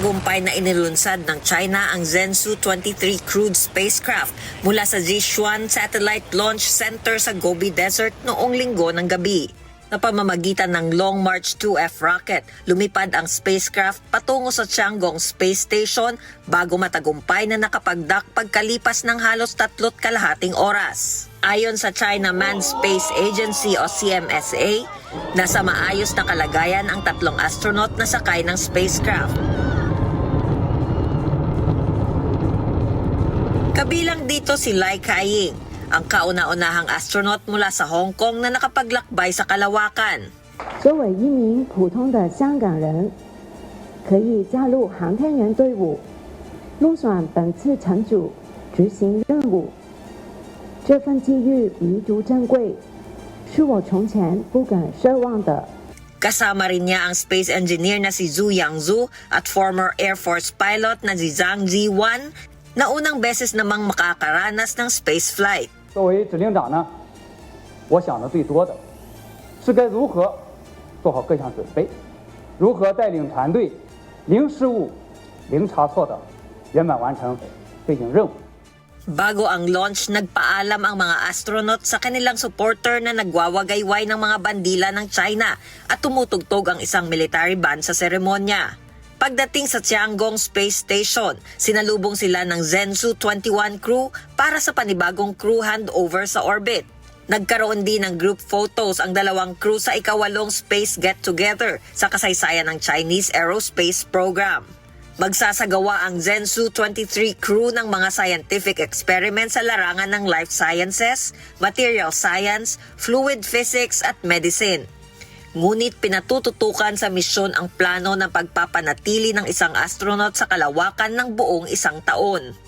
Matagumpay na inilunsad ng China ang Zhenzhou 23 crude spacecraft mula sa Jichuan Satellite Launch Center sa Gobi Desert noong linggo ng gabi. Sa pamamagitan ng Long March 2F rocket, lumipad ang spacecraft patungo sa Tiangong Space Station bago matagumpay na nakapagdak pagkalipas ng halos 3.5 oras. Ayon sa China Manned Space Agency o CMSA, nasa maayos na kalagayan ang 3 astronaut na sakay ng spacecraft. Kabilang dito si Lai Ka-ying, ang kauna-unahang astronaut mula sa Hong Kong na nakapaglakbay sa kalawakan. 作为一名普通的香港人，可以加入航天员队伍，入选本次乘组执行任务。这份机遇弥足珍贵，是我从前不敢奢望的。 Kasama rin niya ang space engineer na si Zhu Yangzhou at former Air Force pilot na si Zhang Ziwan na unang beses namang makakaranas ng space flight. 作为指令长呢，我想的最多的是该如何做好各项准备，如何带领团队零失误、零差错的圆满完成飞行任务。 Bago ang launch, nagpaalam ang mga astronaut sa kanilang supporter na nagwawagayway ng mga bandila ng China at tumutugtog ang isang military band sa seremonya. Pagdating sa Tiangong Space Station, sinalubong sila ng Zhenzhou 21 crew para sa panibagong crew handover sa orbit. Nagkaroon din ng group photos ang dalawang crew sa ika-8 space get-together sa kasaysayan ng Chinese Aerospace Program. Magsasagawa ang Zhenzhou 23 crew ng mga scientific experiments sa larangan ng life sciences, material science, fluid physics at medicine. Ngunit pinatututukan sa misyon ang plano ng pagpapanatili ng isang astronaut sa kalawakan ng buong 1 taon.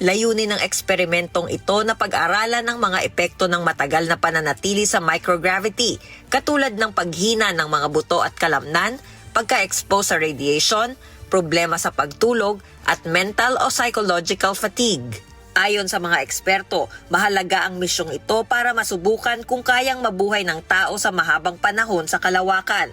Layunin ng eksperimentong ito na pag-aralan ng mga epekto ng matagal na pananatili sa microgravity, katulad ng paghina ng mga buto at kalamnan, pagka-expose sa radiation, problema sa pagtulog, at mental o psychological fatigue. Ayon sa mga eksperto, mahalaga ang misyong ito para masubukan kung kayang mabuhay ng tao sa mahabang panahon sa kalawakan.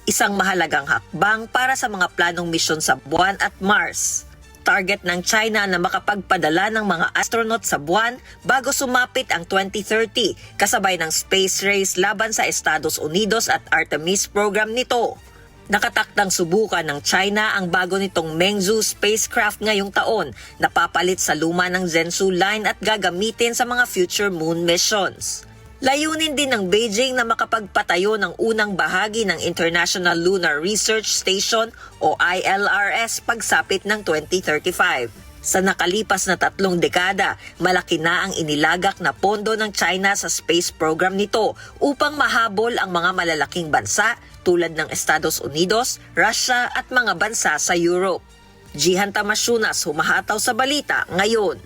Isang mahalagang hakbang para sa mga planong misyon sa Buwan at Mars. Target ng China na makapagpadala ng mga astronaut sa Buwan bago sumapit ang 2030, kasabay ng space race laban sa Estados Unidos at Artemis program nito. Nakatakdang subukan ng China ang bago nitong Mengzhou spacecraft ngayong taon na papalit sa luma ng Zhenzhou line at gagamitin sa mga future moon missions. Layunin din ng Beijing na makapagpatayo ng unang bahagi ng International Lunar Research Station o ILRS pagsapit ng 2035. Sa nakalipas na 3 dekada, malaki na ang inilagak na pondo ng China sa space program nito upang mahabol ang mga malalaking bansa tulad ng Estados Unidos, Russia at mga bansa sa Europe. Jihan Tamasunas, humahataw sa balita ngayon.